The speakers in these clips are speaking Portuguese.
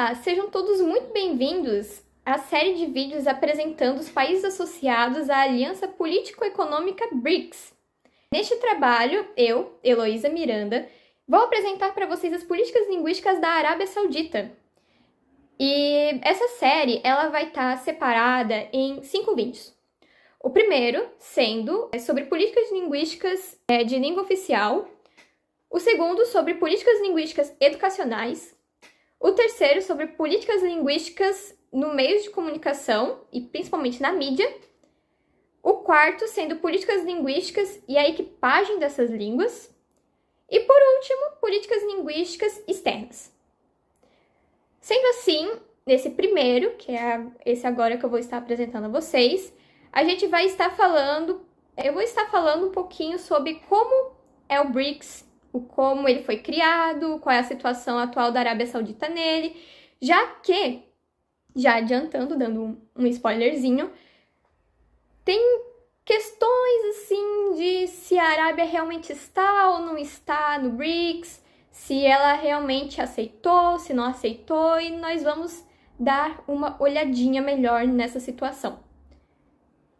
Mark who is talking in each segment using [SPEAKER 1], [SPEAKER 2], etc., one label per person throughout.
[SPEAKER 1] Olá, sejam todos muito bem-vindos à série de vídeos apresentando os países associados à Aliança Político-Econômica BRICS. Neste trabalho, eu, Heloísa Miranda, vou apresentar para vocês as políticas linguísticas da Arábia Saudita. E essa série ela vai estar separada em 5 vídeos. O primeiro sendo sobre políticas linguísticas de língua oficial, o segundo sobre políticas linguísticas educacionais, o terceiro sobre políticas linguísticas no meio de comunicação e principalmente na mídia, o quarto sendo políticas linguísticas e a equipagem dessas línguas, e por último, políticas linguísticas externas. Sendo assim, nesse primeiro, que é esse agora que eu vou estar apresentando a vocês, eu vou estar falando um pouquinho sobre como é o BRICS, como ele foi criado, qual é a situação atual da Arábia Saudita nele, já adiantando, dando um spoilerzinho, tem questões assim de se a Arábia realmente está ou não está no BRICS, se ela realmente aceitou, se não aceitou, e nós vamos dar uma olhadinha melhor nessa situação.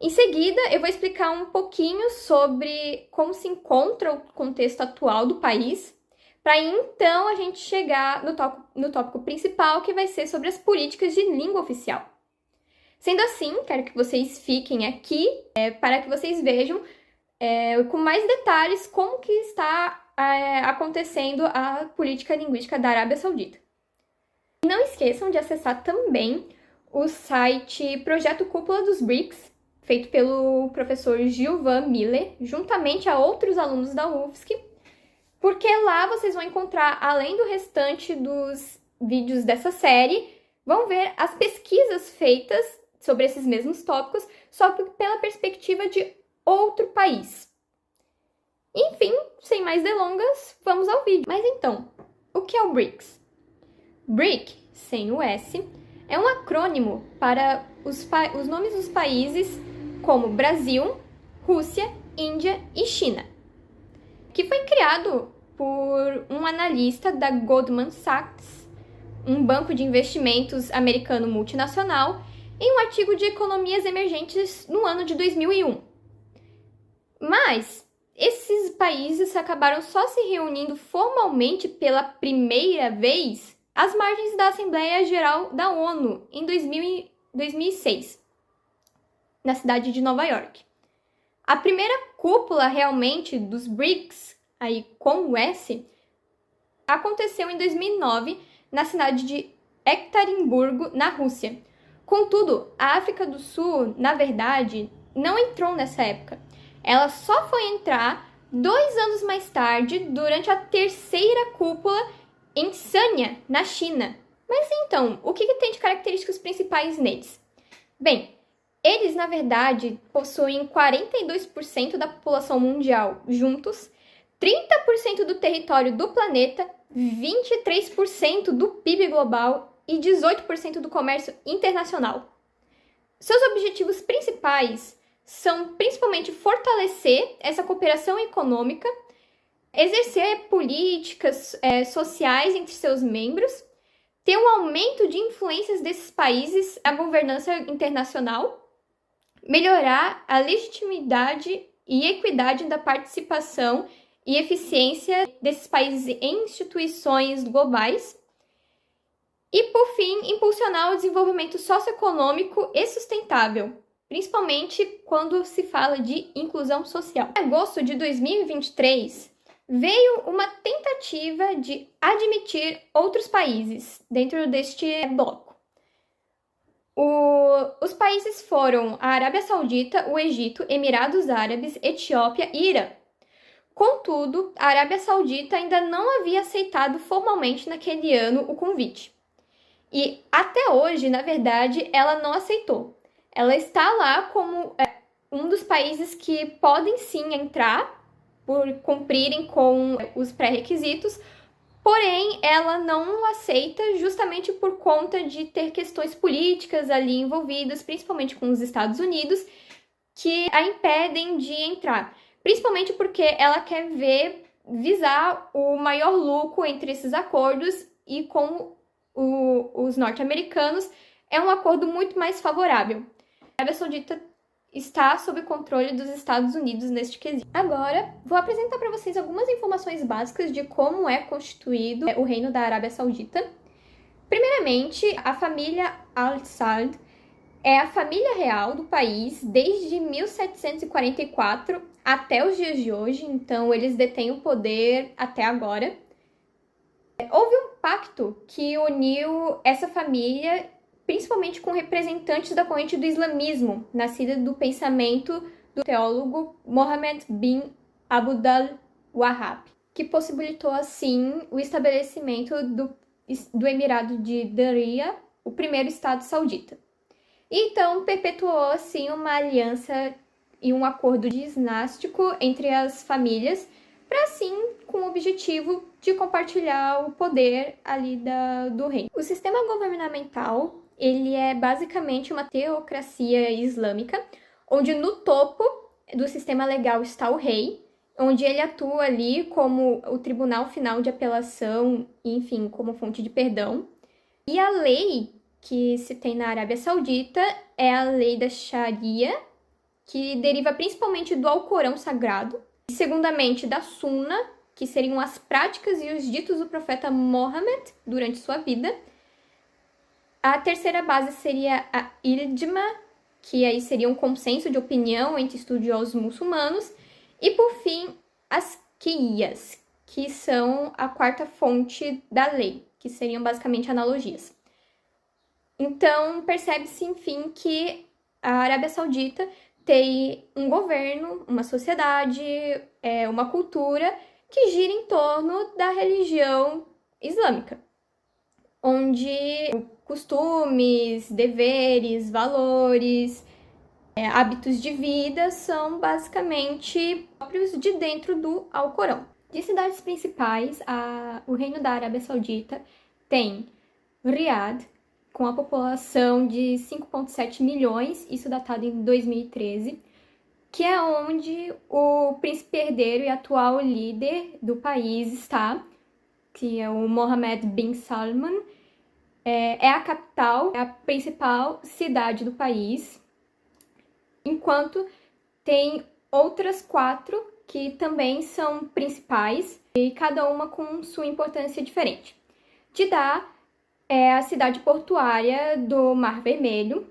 [SPEAKER 1] Em seguida, eu vou explicar um pouquinho sobre como se encontra o contexto atual do país, para então a gente chegar no tópico principal, que vai ser sobre as políticas de língua oficial. Sendo assim, quero que vocês fiquem aqui para que vocês vejam com mais detalhes como que está acontecendo a política linguística da Arábia Saudita. E não esqueçam de acessar também o site Projeto Cúpula dos BRICS, feito pelo professor Gilvan Miller, juntamente a outros alunos da UFSC, porque lá vocês vão encontrar, além do restante dos vídeos dessa série, vão ver as pesquisas feitas sobre esses mesmos tópicos, só que pela perspectiva de outro país. Enfim, sem mais delongas, vamos ao vídeo. Mas então, o que é o BRICS? BRIC, sem o S, é um acrônimo para os nomes dos países como Brasil, Rússia, Índia e China, que foi criado por um analista da Goldman Sachs, um banco de investimentos americano multinacional, em um artigo de economias emergentes no ano de 2001. Mas esses países acabaram só se reunindo formalmente pela primeira vez às margens da Assembleia Geral da ONU em 2006. Na cidade de Nova York. A primeira cúpula realmente dos BRICS, aí com o S, aconteceu em 2009 na cidade de Ekaterimburgo, na Rússia. Contudo, a África do Sul, na verdade, não entrou nessa época. Ela só foi entrar 2 anos mais tarde, durante a terceira cúpula em Sanya, na China. Mas então, o que tem de características principais neles? Bem, eles, na verdade, possuem 42% da população mundial juntos, 30% do território do planeta, 23% do PIB global e 18% do comércio internacional. Seus objetivos principais são principalmente fortalecer essa cooperação econômica, exercer políticas sociais entre seus membros, ter um aumento de influências desses países na governança internacional, melhorar a legitimidade e equidade da participação e eficiência desses países em instituições globais e, por fim, impulsionar o desenvolvimento socioeconômico e sustentável, principalmente quando se fala de inclusão social. Em agosto de 2023, veio uma tentativa de admitir outros países dentro deste bloco. Os países foram a Arábia Saudita, o Egito, Emirados Árabes, Etiópia e Irã. Contudo, a Arábia Saudita ainda não havia aceitado formalmente naquele ano o convite. E até hoje, na verdade, ela não aceitou. Ela está lá como um dos países que podem sim entrar por cumprirem com os pré-requisitos, porém, ela não aceita justamente por conta de ter questões políticas ali envolvidas, principalmente com os Estados Unidos, que a impedem de entrar. Principalmente porque ela quer visar o maior lucro entre esses acordos e com os norte-americanos, é um acordo muito mais favorável. A Arábia Saudita está sob controle dos Estados Unidos neste quesito. Agora, vou apresentar para vocês algumas informações básicas de como é constituído o Reino da Arábia Saudita. Primeiramente, a família Al Saud é a família real do país desde 1744 até os dias de hoje, então eles detêm o poder até agora. Houve um pacto que uniu essa família, principalmente com representantes da corrente do islamismo, nascida do pensamento do teólogo Mohammed bin Abdul Wahhab, que possibilitou assim o estabelecimento do Emirado de Diriyah, o primeiro estado saudita. Então, perpetuou, assim, uma aliança e um acordo dinástico entre as famílias, para, assim, com o objetivo de compartilhar o poder ali do reino. O sistema governamental, ele é basicamente uma teocracia islâmica, onde no topo do sistema legal está o rei, onde ele atua ali como o tribunal final de apelação, enfim, como fonte de perdão. E a lei que se tem na Arábia Saudita é a lei da Sharia, que deriva principalmente do Alcorão Sagrado, e segundamente da Sunna, que seriam as práticas e os ditos do profeta Mohammed durante sua vida. A terceira base seria a Ijma, que aí seria um consenso de opinião entre estudiosos muçulmanos, e por fim as Qiyas, que são a quarta fonte da lei, que seriam basicamente analogias. Então, percebe-se, enfim, que a Arábia Saudita tem um governo, uma sociedade, uma cultura que gira em torno da religião islâmica, onde costumes, deveres, valores, hábitos de vida são basicamente próprios de dentro do Alcorão. De cidades principais, o Reino da Arábia Saudita tem Riad, com a população de 5,7 milhões, isso datado em 2013, que é onde o príncipe herdeiro e atual líder do país está, que é o Mohammed bin Salman. É a capital, é a principal cidade do país, enquanto tem outras 4 que também são principais, e cada uma com sua importância diferente. Jeddah é a cidade portuária do Mar Vermelho.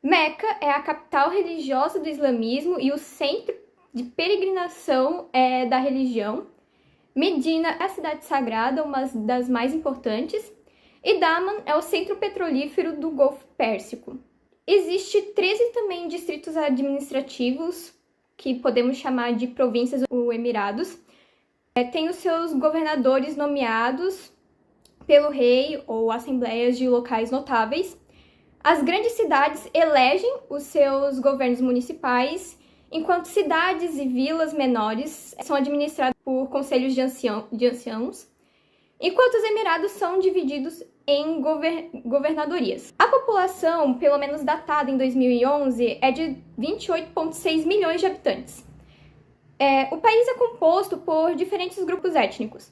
[SPEAKER 1] Meca é a capital religiosa do islamismo e o centro de peregrinação da religião. Medina é a cidade sagrada, uma das mais importantes. E Daman é o centro petrolífero do Golfo Pérsico. Existe 13 também distritos administrativos, que podemos chamar de províncias ou emirados. Tem os seus governadores nomeados pelo rei ou assembleias de locais notáveis. As grandes cidades elegem os seus governos municipais, enquanto cidades e vilas menores são administradas por conselhos de anciãos, enquanto os emirados são divididos em governadorias. A população, pelo menos datada em 2011, é de 28,6 milhões de habitantes. O país é composto por diferentes grupos étnicos,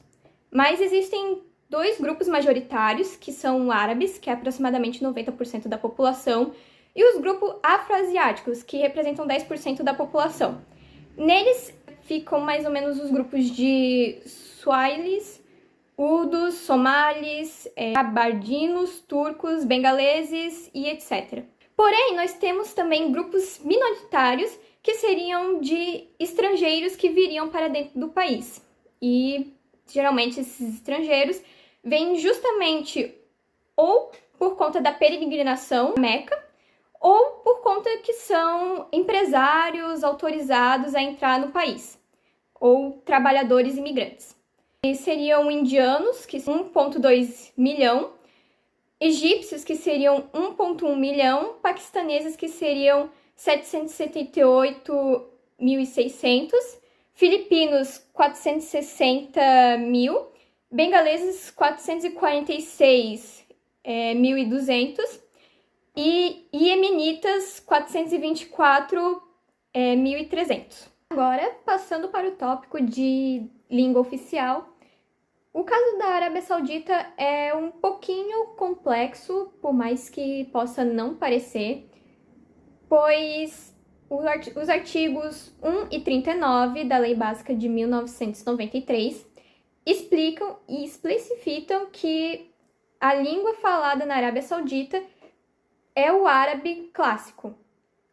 [SPEAKER 1] mas existem 2 grupos majoritários, que são árabes, que é aproximadamente 90% da população, e os grupos afroasiáticos, que representam 10% da população. Neles ficam mais ou menos os grupos de Swahilis, Urdos, somalis, cabardinos, turcos, bengaleses e etc. Porém, nós temos também grupos minoritários, que seriam de estrangeiros que viriam para dentro do país. E, geralmente, esses estrangeiros vêm justamente ou por conta da peregrinação à Meca, ou por conta que são empresários autorizados a entrar no país, ou trabalhadores imigrantes. E seriam indianos, que são 1,2 milhão, egípcios, que seriam 1,1 milhão, paquistaneses, que seriam 778.600, filipinos, 460 mil, bengaleses, 446.200 e iemenitas, 424.300. Agora, passando para o tópico de língua oficial, O caso da Arábia Saudita é um pouquinho complexo, por mais que possa não parecer, pois os artigos 1 e 39 da Lei Básica de 1993 explicam e especificam que a língua falada na Arábia Saudita é o árabe clássico,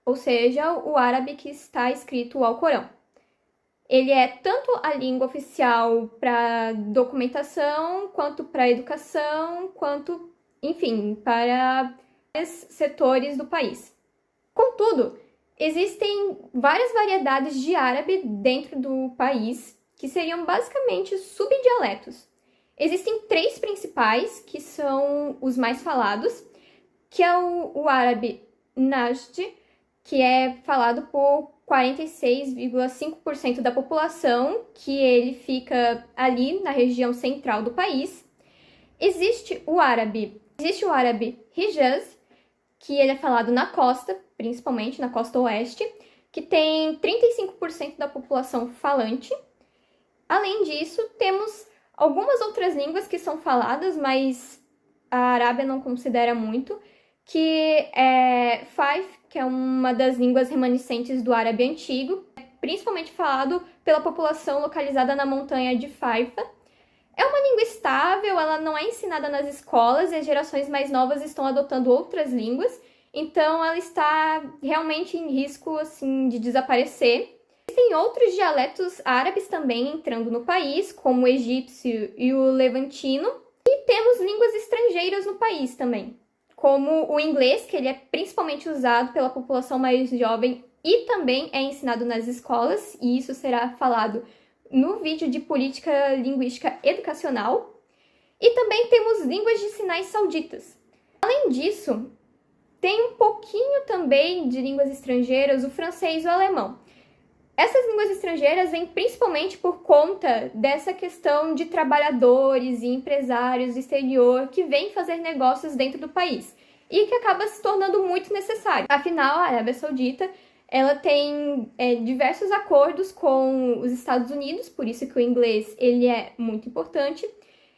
[SPEAKER 1] ou seja, o árabe que está escrito ao Alcorão. Ele é tanto a língua oficial para documentação, quanto para educação, quanto, enfim, para vários setores do país. Contudo, existem várias variedades de árabe dentro do país, que seriam basicamente subdialetos. Existem 3 principais, que são os mais falados, que é o árabe Najd, que é falado por 46,5% da população, que ele fica ali na região central do país. Existe o árabe Hijaz, que ele é falado na costa, principalmente na costa oeste, que tem 35% da população falante. Além disso, temos algumas outras línguas que são faladas, mas a Arábia não considera muito, que é Fars, que é uma das línguas remanescentes do árabe antigo, principalmente falado pela população localizada na montanha de Haifa. É uma língua estável, ela não é ensinada nas escolas e as gerações mais novas estão adotando outras línguas, então ela está realmente em risco assim, de desaparecer. Existem outros dialetos árabes também entrando no país, como o egípcio e o levantino, e temos línguas estrangeiras no país também, como o inglês, que ele é principalmente usado pela população mais jovem e também é ensinado nas escolas, e isso será falado no vídeo de política linguística educacional. E também temos línguas de sinais sauditas. Além disso, tem um pouquinho também de línguas estrangeiras, o francês e o alemão. Essas línguas estrangeiras vêm principalmente por conta dessa questão de trabalhadores e empresários do exterior que vêm fazer negócios dentro do país e que acaba se tornando muito necessário. Afinal, a Arábia Saudita ela tem diversos acordos com os Estados Unidos, por isso que o inglês ele é muito importante,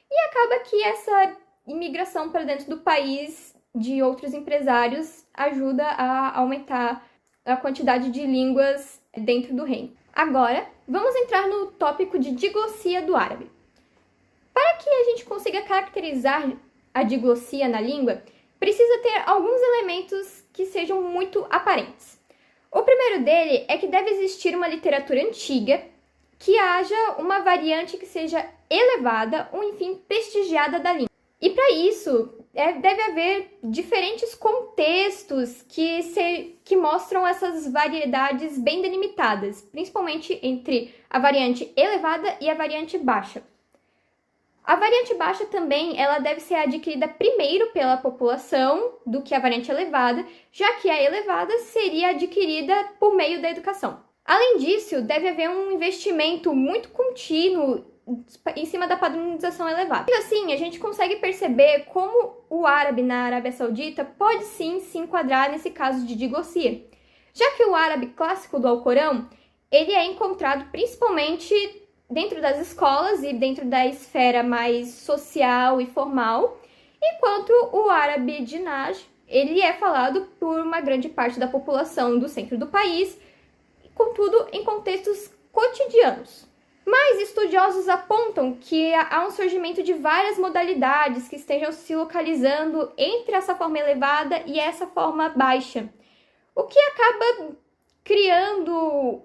[SPEAKER 1] e acaba que essa imigração para dentro do país de outros empresários ajuda a aumentar a quantidade de línguas dentro do reino. Agora, vamos entrar no tópico de diglossia do árabe. Para que a gente consiga caracterizar a diglossia na língua, precisa ter alguns elementos que sejam muito aparentes. O primeiro dele é que deve existir uma literatura antiga, que haja uma variante que seja elevada ou, enfim, prestigiada da língua. E para isso, deve haver diferentes contextos que mostram essas variedades bem delimitadas, principalmente entre a variante elevada e a variante baixa. A variante baixa também ela deve ser adquirida primeiro pela população do que a variante elevada, já que a elevada seria adquirida por meio da educação. Além disso, deve haver um investimento muito contínuo em cima da padronização elevada. E assim, a gente consegue perceber como o árabe na Arábia Saudita pode sim se enquadrar nesse caso de diglossia, já que o árabe clássico do Alcorão, ele é encontrado principalmente dentro das escolas e dentro da esfera mais social e formal, enquanto o árabe de Najd, ele é falado por uma grande parte da população do centro do país, contudo em contextos cotidianos. Mas estudiosos apontam que há um surgimento de várias modalidades que estejam se localizando entre essa forma elevada e essa forma baixa, o que acaba criando,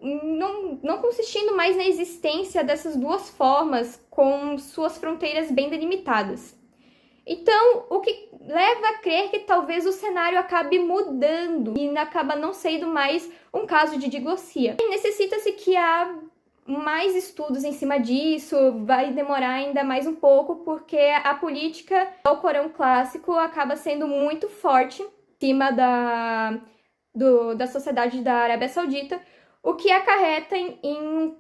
[SPEAKER 1] não consistindo mais na existência dessas duas formas com suas fronteiras bem delimitadas. Então, o que leva a crer que talvez o cenário acabe mudando e acaba não sendo mais um caso de diglossia. Necessita-se que há mais estudos em cima disso, vai demorar ainda mais um pouco, porque a política do Alcorão clássico acaba sendo muito forte em cima da sociedade da Arábia Saudita, o que acarreta em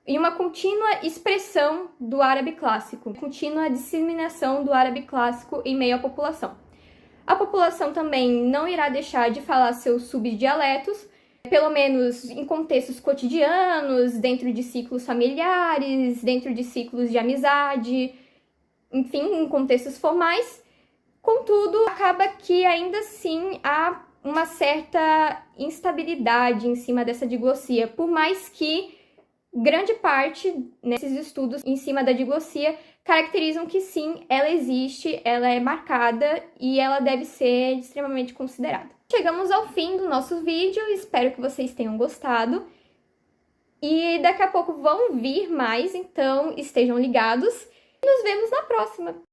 [SPEAKER 1] uma contínua expressão do árabe clássico, contínua disseminação do árabe clássico em meio à população. A população também não irá deixar de falar seus subdialetos, pelo menos em contextos cotidianos, dentro de ciclos familiares, dentro de ciclos de amizade, enfim, em contextos formais. Contudo, acaba que ainda assim há uma certa instabilidade em cima dessa diglossia, por mais que grande parte nesses estudos em cima da diglossia caracterizam que sim, ela existe, ela é marcada e ela deve ser extremamente considerada. Chegamos ao fim do nosso vídeo, espero que vocês tenham gostado. E daqui a pouco vão vir mais, então estejam ligados. E nos vemos na próxima!